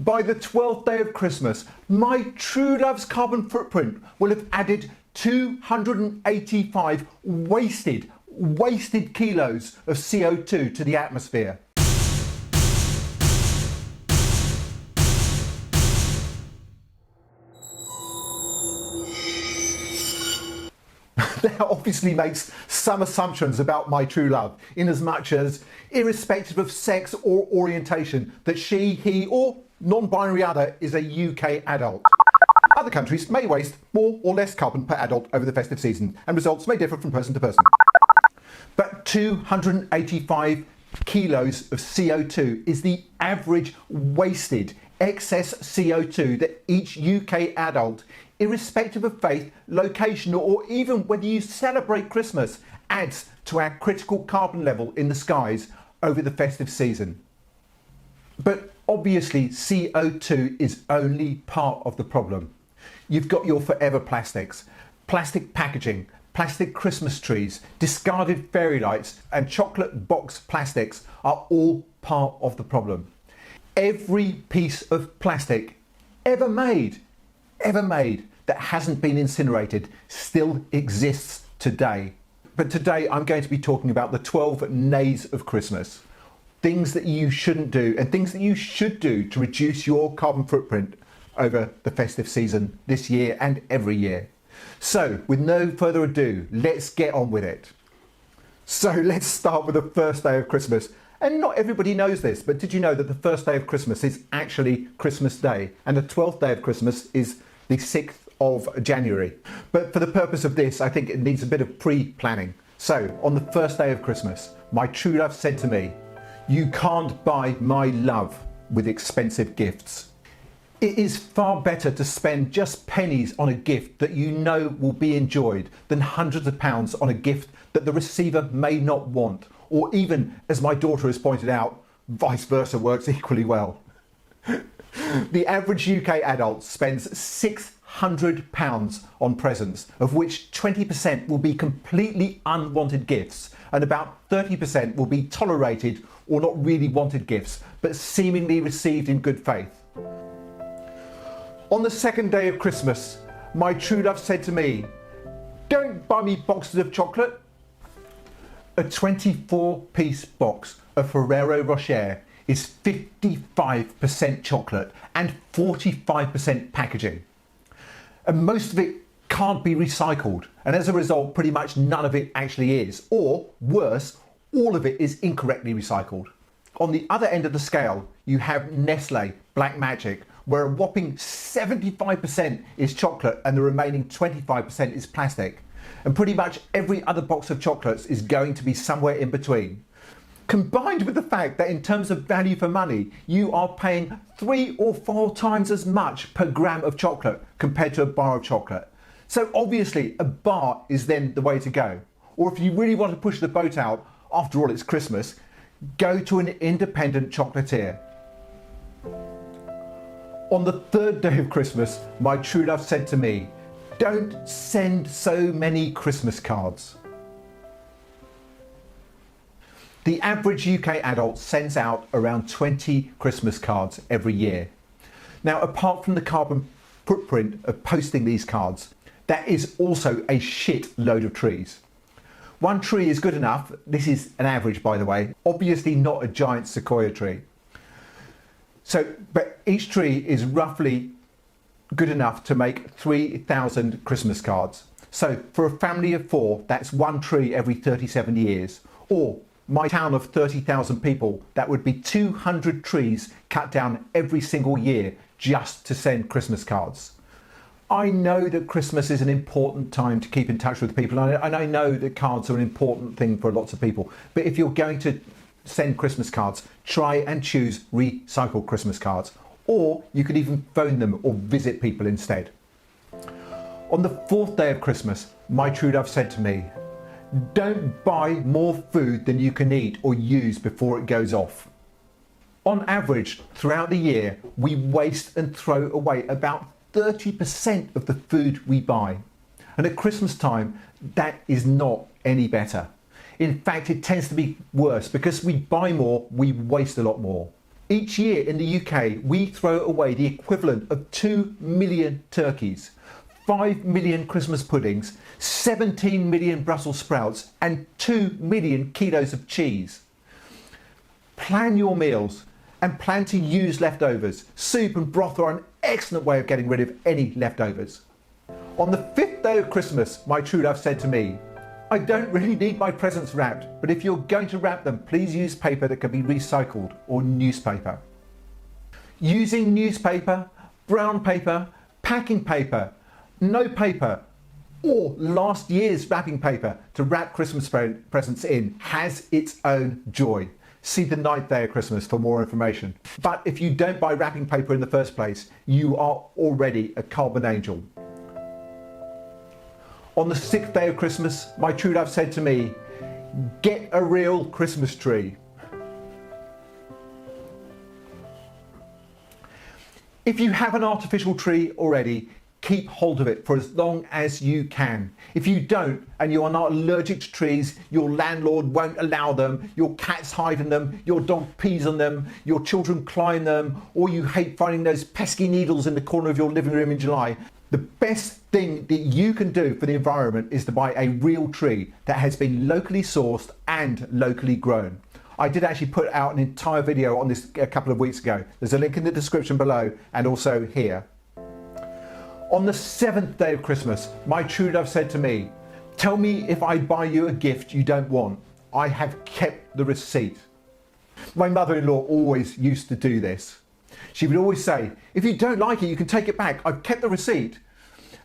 By the 12th day of Christmas, my true love's carbon footprint will have added 285 wasted kilos of CO2 to the atmosphere. That obviously makes some assumptions about my true love, in as much as, irrespective of sex or orientation, that she, he or non-binary other is a UK adult. Other countries may waste more or less carbon per adult over the festive season, and results may differ from person to person. But 285 kilos of CO2 is the average wasted excess CO2 that each UK adult, irrespective of faith, location, or even whether you celebrate Christmas, adds to our critical carbon level in the skies over the festive season. But obviously CO2 is only part of the problem. You've got your forever plastics, plastic packaging, plastic Christmas trees, discarded fairy lights and chocolate box plastics are all part of the problem. Every piece of plastic ever made that hasn't been incinerated still exists today. But today I'm going to be talking about the 12 nays of Christmas. Things that you shouldn't do and things that you should do to reduce your carbon footprint over the festive season this year and every year. So with no further ado, let's get on with it. So let's start with the first day of Christmas. And not everybody knows this, but did you know that the first day of Christmas is actually Christmas Day and the 12th day of Christmas is the 6th of January? But for the purpose of this, I think it needs a bit of pre-planning. So on the first day of Christmas, my true love said to me, "You can't buy my love with expensive gifts." It is far better to spend just pennies on a gift that you know will be enjoyed than hundreds of pounds on a gift that the receiver may not want, or even, as my daughter has pointed out, vice versa works equally well. The average UK adult spends £600 on presents, of which 20% will be completely unwanted gifts and about 30% will be tolerated or not really wanted gifts, but seemingly received in good faith. On the second day of Christmas, my true love said to me, "Don't buy me boxes of chocolate." A 24-piece box of Ferrero Rocher is 55% chocolate and 45% packaging. And most of it can't be recycled, and as a result pretty much none of it actually is, or worse, all of it is incorrectly recycled. On the other end of the scale you have Nestle Black Magic, where a whopping 75% is chocolate and the remaining 25% is plastic. And pretty much every other box of chocolates is going to be somewhere in between. Combined with the fact that in terms of value for money, you are paying 3 or 4 times as much per gram of chocolate compared to a bar of chocolate. So obviously a bar is then the way to go. Or if you really want to push the boat out, after all it's Christmas, go to an independent chocolatier. On the third day of Christmas, my true love said to me, "Don't send so many Christmas cards." The average UK adult sends out around 20 Christmas cards every year. Now, apart from the carbon footprint of posting these cards, that is also a shit load of trees. One tree is good enough. This is an average, by the way, obviously not a giant sequoia tree. But each tree is roughly good enough to make 3,000 Christmas cards. So for a family of 4, that's one tree every 37 years. Or my town of 30,000 people, that would be 200 trees cut down every single year just to send Christmas cards. I know that Christmas is an important time to keep in touch with people, and I know that cards are an important thing for lots of people. But if you're going to send Christmas cards, try and choose recycled Christmas cards, or you could even phone them or visit people instead. On the fourth day of Christmas, my true love said to me, "Don't buy more food than you can eat or use before it goes off." On average, throughout the year, we waste and throw away about 30% of the food we buy. And at Christmas time, that is not any better. In fact, it tends to be worse because we buy more, we waste a lot more. Each year in the UK, we throw away the equivalent of 2 million turkeys, 5 million Christmas puddings, 17 million Brussels sprouts, and 2 million kilos of cheese. Plan your meals and plan to use leftovers. Soup and broth are an excellent way of getting rid of any leftovers. On the 5th day of Christmas, my true love said to me, I don't really need my presents wrapped, but if you're going to wrap them, please use paper that can be recycled or newspaper. Using newspaper, brown paper, packing paper, no paper, or last year's wrapping paper to wrap Christmas presents in has its own joy. See the 9th day of Christmas for more information. But if you don't buy wrapping paper in the first place, you are already a carbon angel. On the 6th day of Christmas, my true love said to me, get a real Christmas tree. If you have an artificial tree already, keep hold of it for as long as you can. If you don't, and you are not allergic to trees, your landlord won't allow them, your cats hide in them, your dog pees on them, your children climb them, or you hate finding those pesky needles in the corner of your living room in July, the best thing that you can do for the environment is to buy a real tree that has been locally sourced and locally grown. I did actually put out an entire video on this a couple of weeks ago. There's a link in the description below and also here. On the 7th day of Christmas, my true love said to me, tell me if I buy you a gift you don't want. I have kept the receipt. My mother-in-law always used to do this. She would always say, if you don't like it, you can take it back. I've kept the receipt.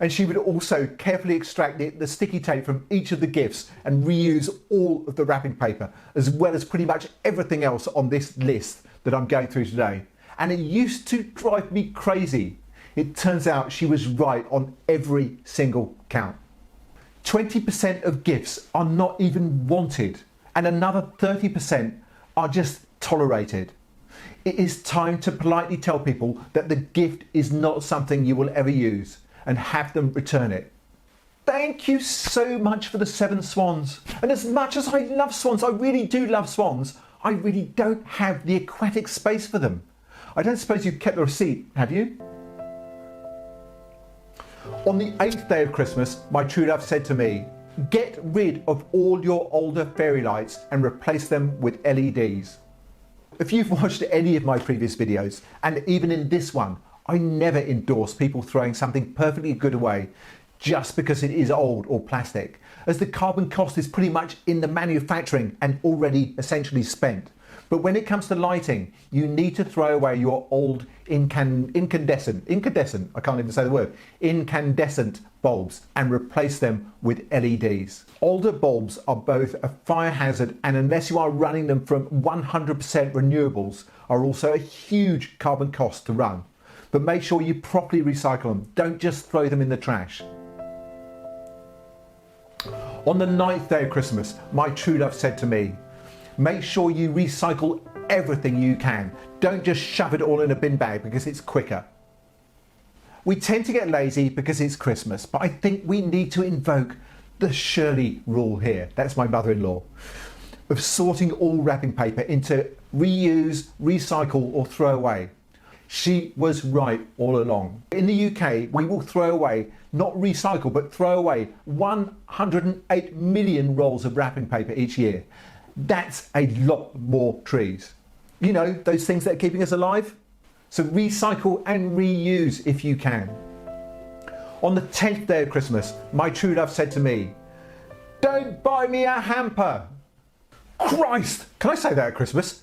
And she would also carefully extract the sticky tape from each of the gifts and reuse all of the wrapping paper, as well as pretty much everything else on this list that I'm going through today. And it used to drive me crazy. It turns out she was right on every single count. 20% of gifts are not even wanted, and another 30% are just tolerated. It is time to politely tell people that the gift is not something you will ever use and have them return it. Thank you so much for the 7 swans. And as much as I love swans, I really do love swans, I really don't have the aquatic space for them. I don't suppose you've kept the receipt, have you? On the 8th day of Christmas, my true love said to me, get rid of all your older fairy lights and replace them with LEDs. If you've watched any of my previous videos, and even in this one, I never endorse people throwing something perfectly good away just because it is old or plastic, as the carbon cost is pretty much in the manufacturing and already essentially spent. But when it comes to lighting, you need to throw away your old incandescent bulbs and replace them with LEDs. Older bulbs are both a fire hazard, and unless you are running them from 100% renewables, are also a huge carbon cost to run. But make sure you properly recycle them. Don't just throw them in the trash. On the 9th day of Christmas, my true love said to me, make sure you recycle everything you can. Don't just shove it all in a bin bag because it's quicker. We tend to get lazy because it's Christmas, but I think we need to invoke the Shirley rule here. That's my mother-in-law, of sorting all wrapping paper into reuse, recycle or throw away. She was right all along. In the UK, we will throw away, not recycle, but throw away 108 million rolls of wrapping paper each year. That's a lot more trees. You know, those things that are keeping us alive? So recycle and reuse if you can. On the 10th day of Christmas, my true love said to me, don't buy me a hamper. Christ, can I say that at Christmas?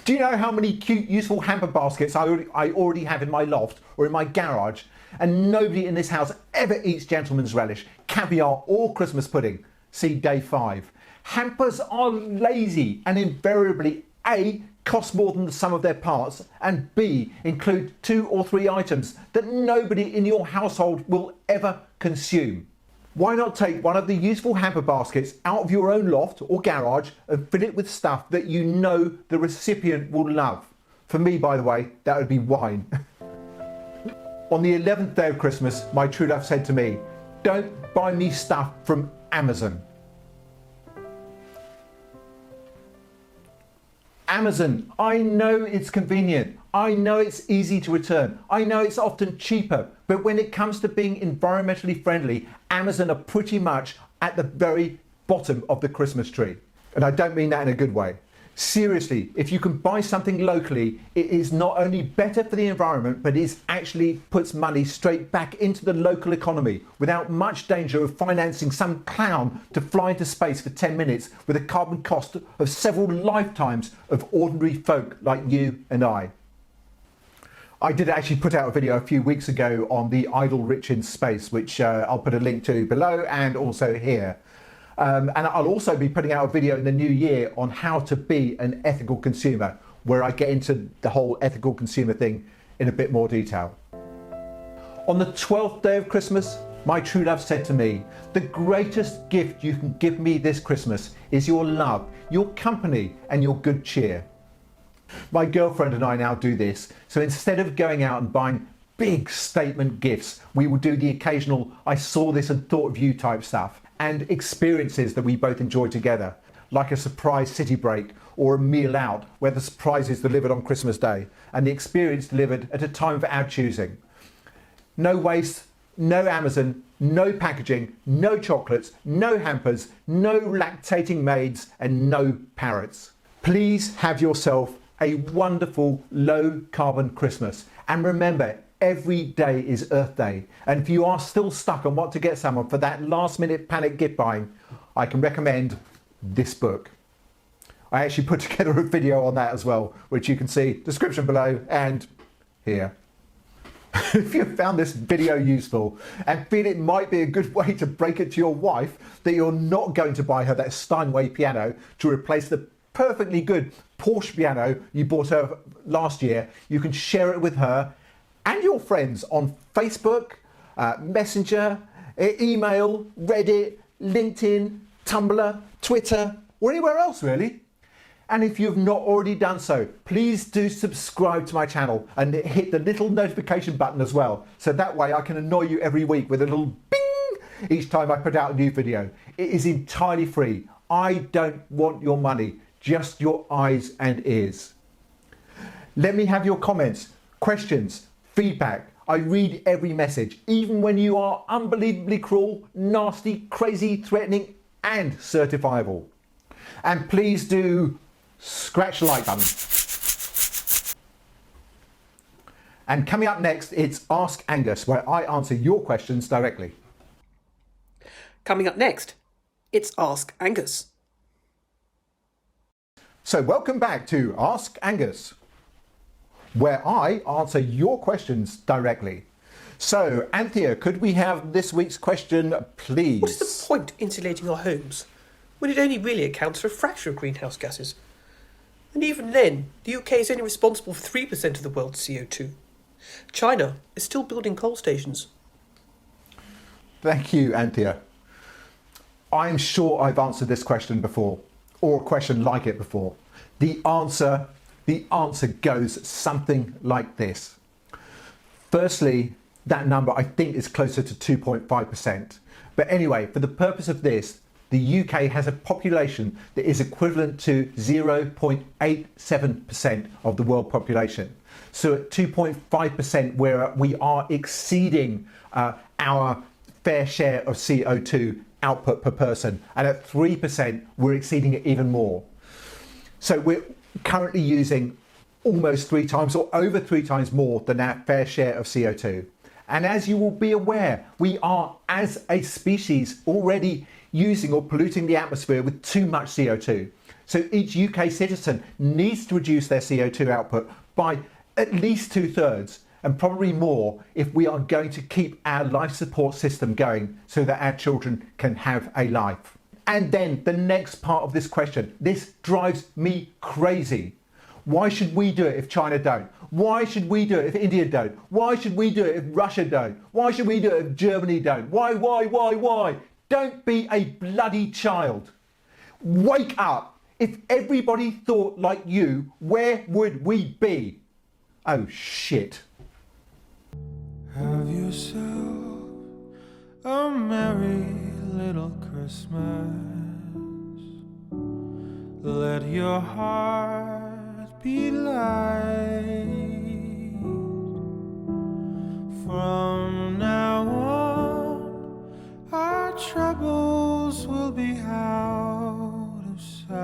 Do you know how many cute, useful hamper baskets I already have in my loft or in my garage? And nobody in this house ever eats gentleman's relish, caviar or Christmas pudding. See day 5. Hampers are lazy and invariably A, cost more than the sum of their parts, and B, include 2 or 3 items that nobody in your household will ever consume. Why not take one of the useful hamper baskets out of your own loft or garage and fill it with stuff that you know the recipient will love? For me, by the way, that would be wine. On the 11th day of Christmas, my true love said to me, don't buy me stuff from Amazon. Amazon, I know it's convenient. I know it's easy to return. I know it's often cheaper. But when it comes to being environmentally friendly, Amazon are pretty much at the very bottom of the Christmas tree. And I don't mean that in a good way. Seriously, if you can buy something locally, it is not only better for the environment, but it actually puts money straight back into the local economy without much danger of financing some clown to fly into space for 10 minutes with a carbon cost of several lifetimes of ordinary folk like you and I. I did actually put out a video a few weeks ago on the idle rich in space, which I'll put a link to below and also here. And I'll also be putting out a video in the new year on how to be an ethical consumer, where I get into the whole ethical consumer thing in a bit more detail. On the 12th day of Christmas, my true love said to me, "The greatest gift you can give me this Christmas is your love, your company and your good cheer." My girlfriend and I now do this, so instead of going out and buying big statement gifts, we will do the occasional "I saw this and thought of you" type stuff, and experiences that we both enjoy together, like a surprise city break or a meal out where the surprise is delivered on Christmas Day and the experience delivered at a time of our choosing. No waste, no Amazon, no packaging, no chocolates, no hampers, no lactating maids and no parrots. Please have yourself a wonderful low carbon Christmas, and remember, every day is Earth Day, and if you are still stuck on what to get someone for that last minute panic gift buying, I can recommend this book. I actually put together a video on that as well, which you can see description below and here. If you found this video useful and feel it might be a good way to break it to your wife that you're not going to buy her that Steinway piano to replace the perfectly good Porsche piano you bought her last year, you can share it with her and your friends on Facebook, Messenger, email, Reddit, LinkedIn, Tumblr, Twitter, or anywhere else really. And if you've not already done so, please do subscribe to my channel and hit the little notification button as well, so that way I can annoy you every week with a little bing each time I put out a new video. It is entirely free. I don't want your money, just your eyes and ears. Let me have your comments, questions, feedback. I read every message, even when you are unbelievably cruel, nasty, crazy, threatening and certifiable. And please do scratch the like button. And coming up next, it's Ask Angus, where I answer your questions directly. Coming up next, it's Ask Angus. So welcome back to Ask Angus, where I answer your questions directly. So, Anthea, could we have this week's question, please? What is the point insulating our homes when it only really accounts for a fraction of greenhouse gases? And even then, the UK is only responsible for 3% of the world's CO2. China is still building coal stations. Thank you, Anthea. I'm sure I've answered this question before, or a question like it before. The answer goes something like this. Firstly, that number I think is closer to 2.5%. But anyway, for the purpose of this, the UK has a population that is equivalent to 0.87% of the world population. So at 2.5%, where we are exceeding our fair share of CO2 output per person, and at 3%, we're exceeding it even more. So we're currently using almost 3 times or over 3 times more than our fair share of CO2. And as you will be aware, we are, as a species, already using or polluting the atmosphere with too much CO2. So each UK citizen needs to reduce their CO2 output by at least 2/3, and probably more, if we are going to keep our life support system going so that our children can have a life. And then the next part of this question, this drives me crazy. Why should we do it if China don't? Why should we do it if India don't? Why should we do it if Russia don't? Why should we do it if Germany don't? Why? Don't be a bloody child. Wake up. If everybody thought like you, where would we be? Oh shit. Have yourself a merry little Christmas. Let your heart be light. From now on, our troubles will be out of sight.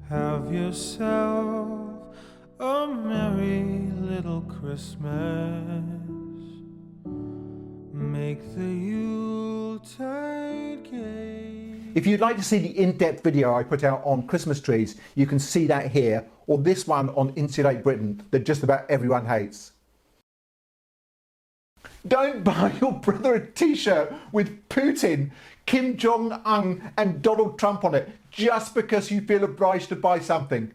Have yourself a merry little Christmas. Make the Yuletide gay. If you'd like to see the in-depth video I put out on Christmas trees, you can see that here, or this one on Insulate Britain that just about everyone hates. Don't buy your brother a t-shirt with Putin, Kim Jong-un and Donald Trump on it just because you feel obliged to buy something.